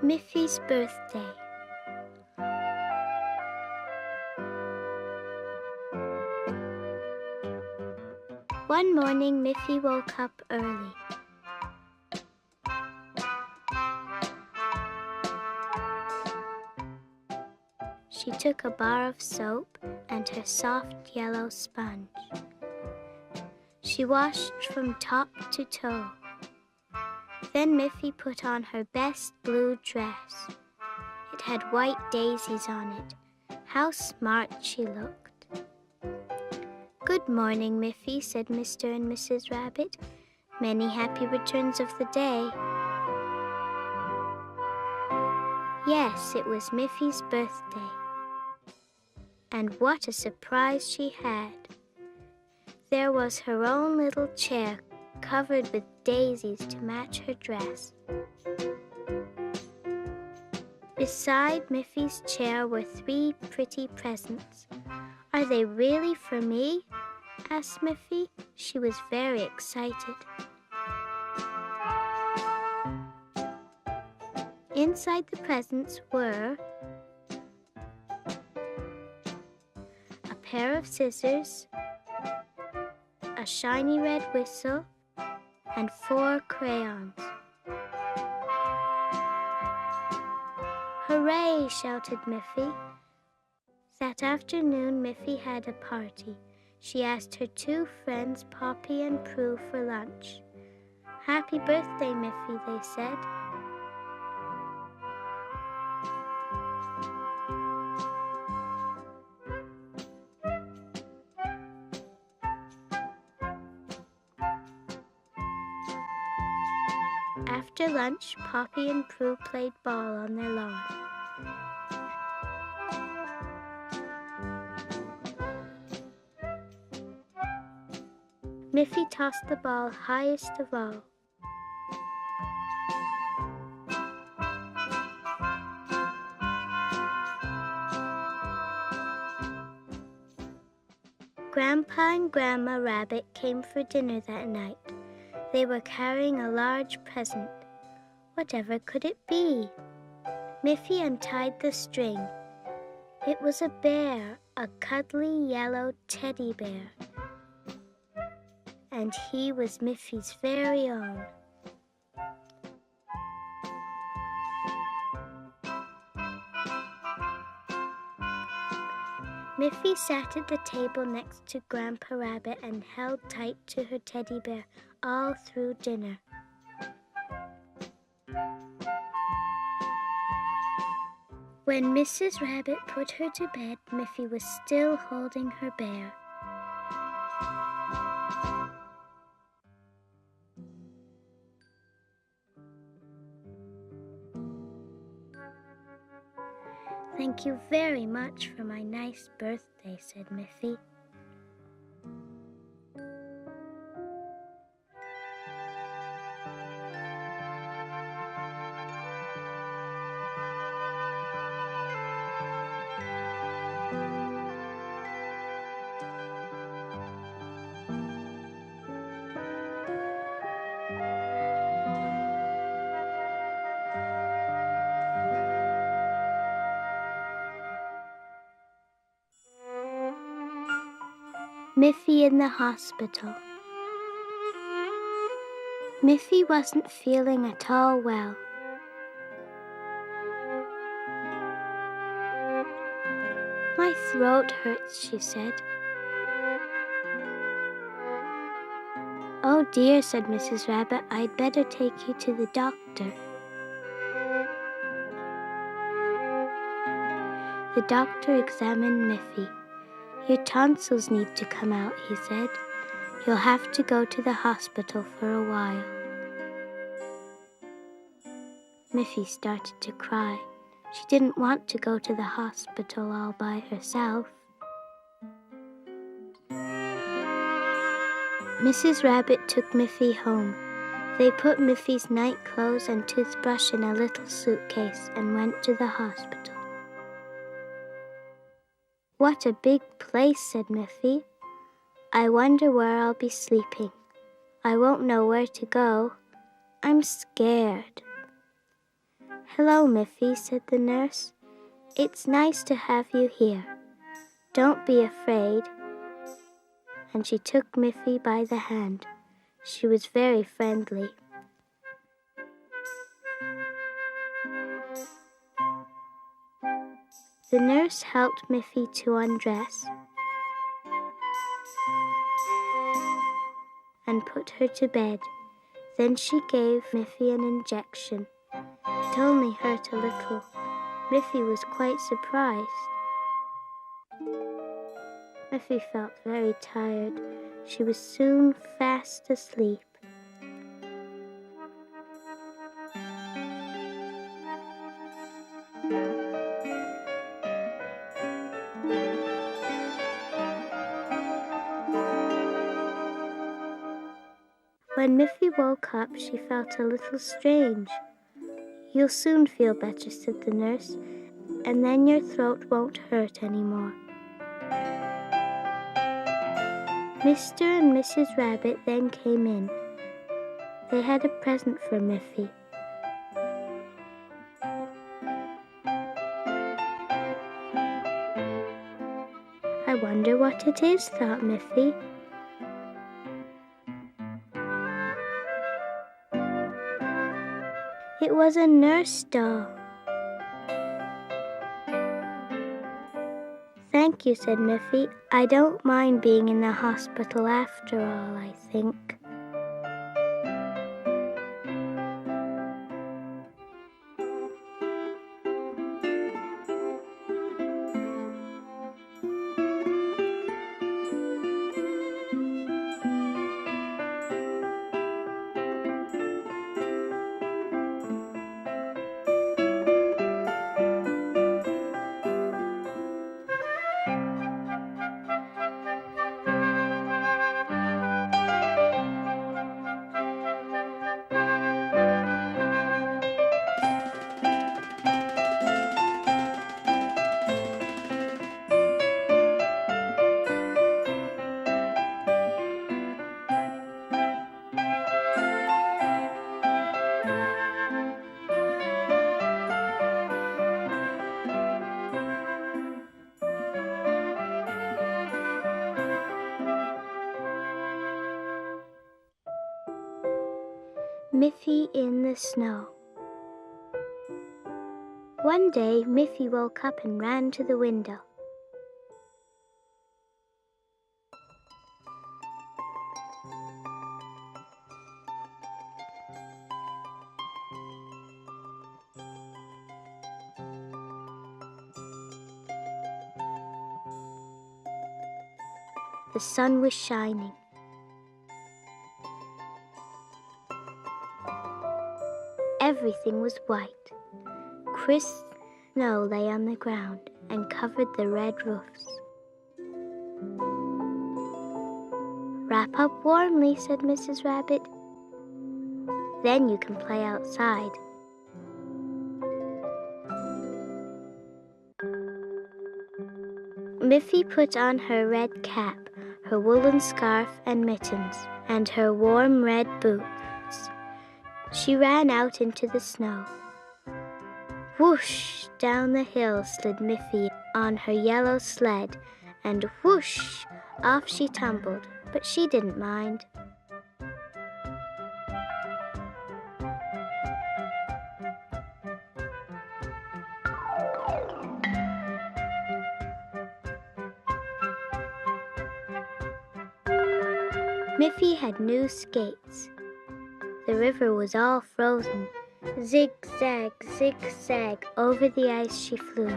Miffy's Birthday. One morning, Miffy woke up early. She took a bar of soap and her soft yellow sponge. She washed from top to toe. Then Miffy put on her best blue dress. It had white daisies on it. How smart she looked. "Good morning, Miffy," said Mr. and Mrs. Rabbit. "Many happy returns of the day." Yes, it was Miffy's birthday. And what a surprise she had. There was her own little chair covered with daisies to match her dress. Beside Miffy's chair were 3 pretty presents. "Are they really for me?" asked Miffy. She was very excited. Inside the presents were a pair of scissors, a shiny red whistle, and 4 crayons. "Hooray!" shouted Miffy. That afternoon, Miffy had a party. She asked her 2 friends, Poppy and Prue, for lunch. "Happy birthday, Miffy," they said. After lunch, Poppy and Prue played ball on their lawn. Miffy tossed the ball highest of all. Grandpa and Grandma Rabbit came for dinner that night. They were carrying a large present. Whatever could it be? Miffy untied the string. It was a bear, a cuddly yellow teddy bear. And he was Miffy's very own. Miffy sat at the table next to Grandpa Rabbit and held tight to her teddy bear all through dinner. When Mrs. Rabbit put her to bed, Miffy was still holding her bear. "Thank you very much for my nice birthday," said Miffy. Miffy in the hospital. Miffy wasn't feeling at all well. "My throat hurts," she said. "Oh dear," said Mrs. Rabbit, "I'd better take you to the doctor." The doctor examined Miffy. "Your tonsils need to come out," he said. "You'll have to go to the hospital for a while." Miffy started to cry. She didn't want to go to the hospital all by herself. Mrs. Rabbit took Miffy home. They put Miffy's night clothes and toothbrush in a little suitcase and went to the hospital. "What a big place," said Miffy. "I wonder where I'll be sleeping. I won't know where to go. I'm scared." "Hello, Miffy," said the nurse. "It's nice to have you here. Don't be afraid." And she took Miffy by the hand. She was very friendly. The nurse helped Miffy to undress and put her to bed. Then she gave Miffy an injection. It only hurt a little. Miffy was quite surprised. Miffy felt very tired. She was soon fast asleep. When Miffy woke up, she felt a little strange. "You'll soon feel better," said the nurse, "and then your throat won't hurt anymore." Mr. and Mrs. Rabbit then came in. They had a present for Miffy. "I wonder what it is," thought Miffy. It was a nurse doll. "Thank you," said Miffy. "I don't mind being in the hospital after all, I think." Miffy in the snow. One day, Miffy woke up and ran to the window. The sun was shining. Everything was white. Crisp snow lay on the ground and covered the red roofs. "Wrap up warmly," said Mrs. Rabbit. "Then you can play outside." Miffy put on her red cap, her woolen scarf and mittens, and her warm red boots. She ran out into the snow. Whoosh! Down the hill slid Miffy on her yellow sled, and whoosh! Off she tumbled, but she didn't mind. Miffy had new skates. The river was all frozen. Zig-zag, zig-zag, over the ice she flew.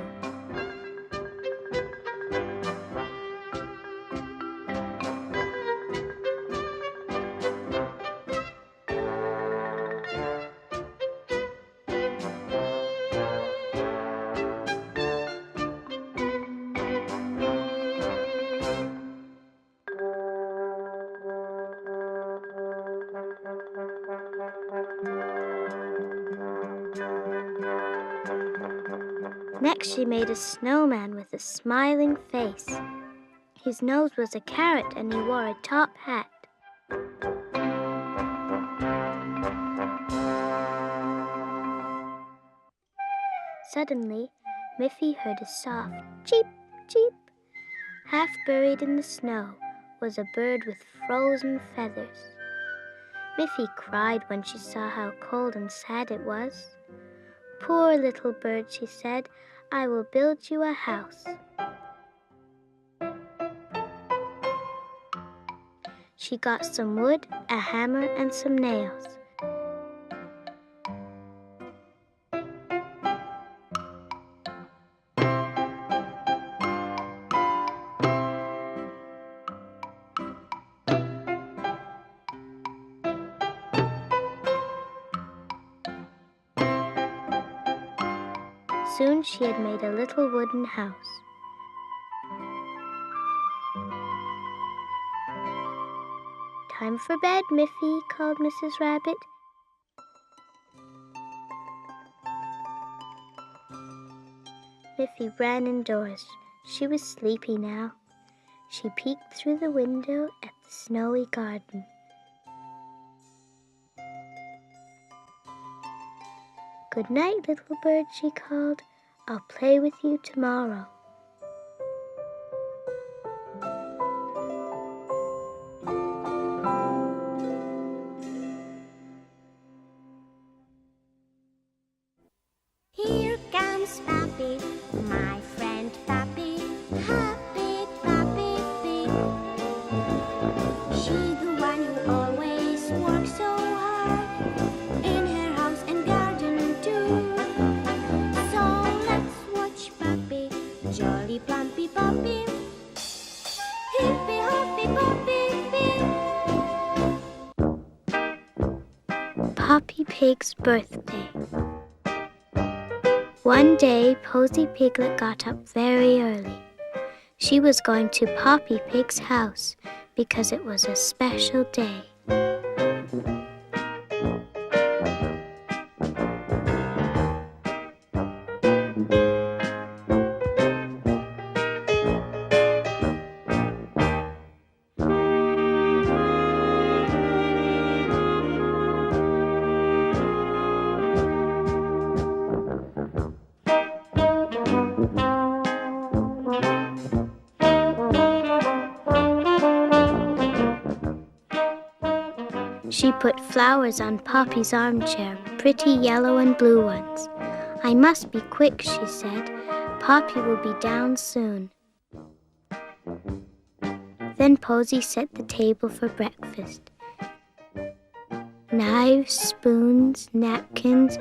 Next, she made a snowman with a smiling face. His nose was a carrot and he wore a top hat. Suddenly, Miffy heard a soft cheep, cheep. Half buried in the snow was a bird with frozen feathers. Miffy cried when she saw how cold and sad it was. "Poor little bird," she said, "I will build you a house." She got some wood, a hammer, and some nails. Soon she had made a little wooden house. "Time for bed, Miffy," called Mrs. Rabbit. Miffy ran indoors. She was sleepy now. She peeked through the window at the snowy garden. "Good night, little bird," she called. "I'll play with you tomorrow." Here comes Papi, my friend Papi, happy Papi Pig. She the one who always works so hard in her house and garden too. So let's watch Papi, jolly plumpy Papi, hippy hoppy Papi Pig. Poppy Pig's Birthday. One day, Posy Piglet got up very early. She was going to Poppy Pig's house because it was a special day. She put flowers on Poppy's armchair, pretty yellow and blue ones. "I must be quick," she said. "Poppy will be down soon." Then Posy set the table for breakfast. Knives, spoons, napkins,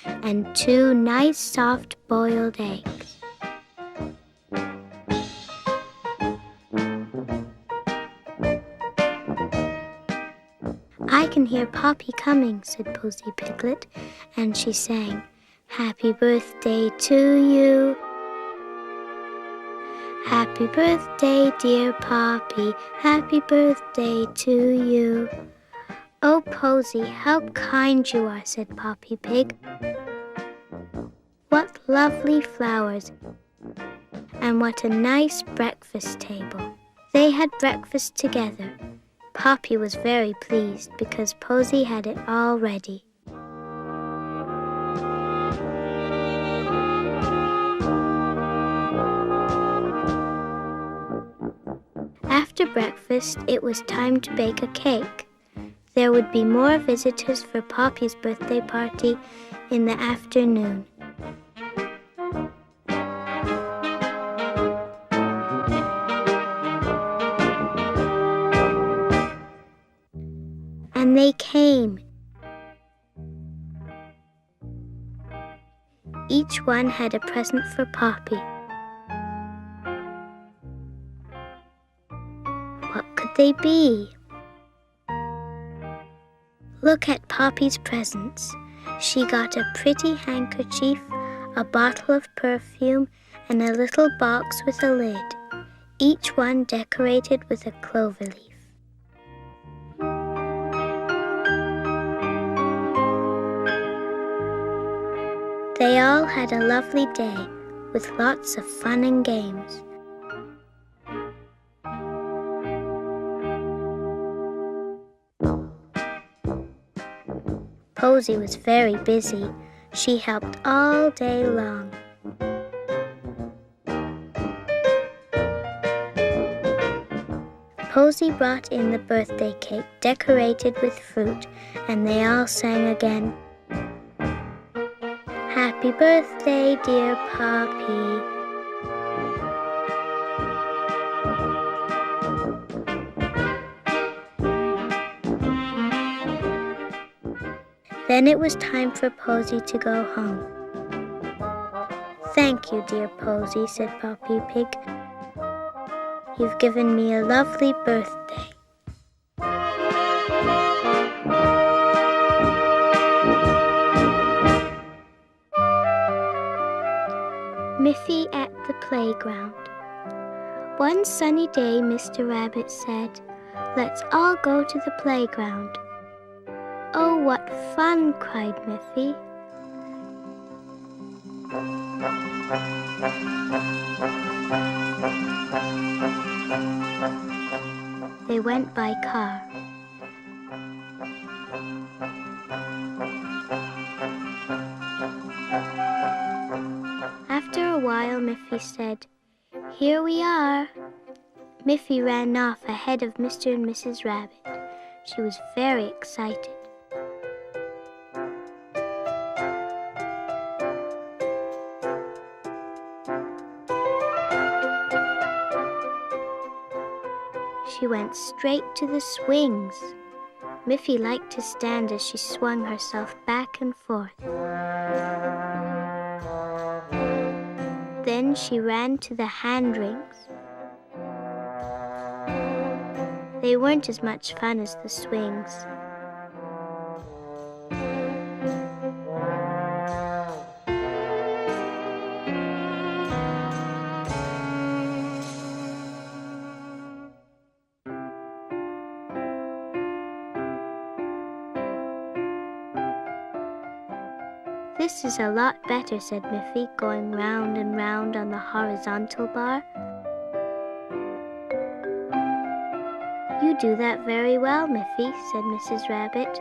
and 2 nice soft boiled eggs. "I can hear Poppy coming," said Posy Piglet, and she sang, "Happy birthday to you. Happy birthday, dear Poppy. Happy birthday to you." "Oh, Posy, how kind you are," said Poppy Pig. "What lovely flowers, and what a nice breakfast table." They had breakfast together. Poppy was very pleased because Posy had it all ready. After breakfast, it was time to bake a cake. There would be more visitors for Poppy's birthday party in the afternoon. And they came. Each one had a present for Poppy. What could they be? Look at Poppy's presents. She got a pretty handkerchief, a bottle of perfume, and a little box with a lid, each one decorated with a clover leaf. They all had a lovely day with lots of fun and games. Posy was very busy. She helped all day long. Posy brought in the birthday cake decorated with fruit, and they all sang again. Happy birthday, dear Poppy. Then it was time for Posy to go home. Thank you, dear Posy, said Poppy Pig. You've given me a lovely birthday. Miffy at the playground. One sunny day, Mr. Rabbit said, "Let's all go to the playground." "Oh, what fun!" cried Miffy. They went by car. After a while, Miffy said, "Here we are." Miffy ran off ahead of Mr. and Mrs. Rabbit. She was very excited. She went straight to the swings. Miffy liked to stand as she swung herself back and forth. Then she ran to the hand rings. They weren't as much fun as the swings. "This is a lot better," said Miffy, going round and round on the horizontal bar. "You do that very well, Miffy," said Mrs. Rabbit.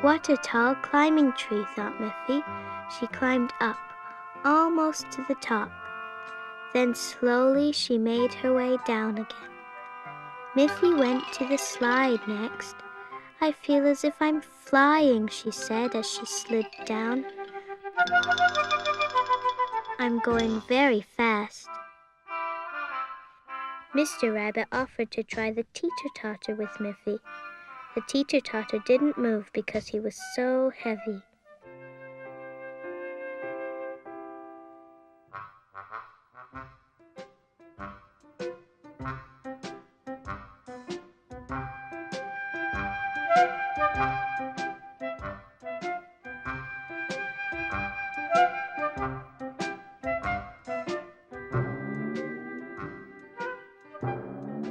What a tall climbing tree, thought Miffy. She climbed up, almost to the top. Then slowly she made her way down again. Miffy went to the slide next. "I feel as if I'm flying," she said as she slid down. "I'm going very fast." Mr. Rabbit offered to try the teeter-totter with Miffy. The teeter-totter didn't move because he was so heavy.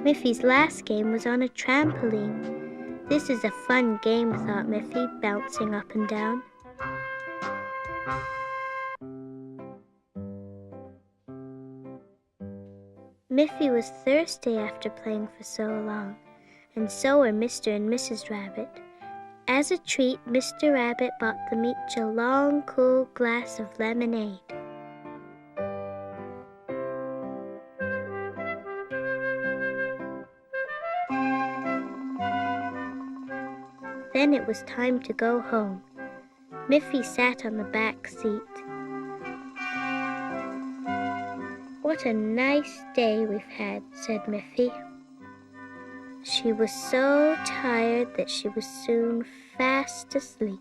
Miffy's last game was on a trampoline. "This is a fun game," thought Miffy, bouncing up and down. Miffy was thirsty after playing for so long, and so were Mr. and Mrs. Rabbit. As a treat, Mr. Rabbit bought them each a long, cool glass of lemonade. Then it was time to go home. Miffy sat on the back seat. "What a nice day we've had," said Miffy. She was so tired that she was soon fast asleep.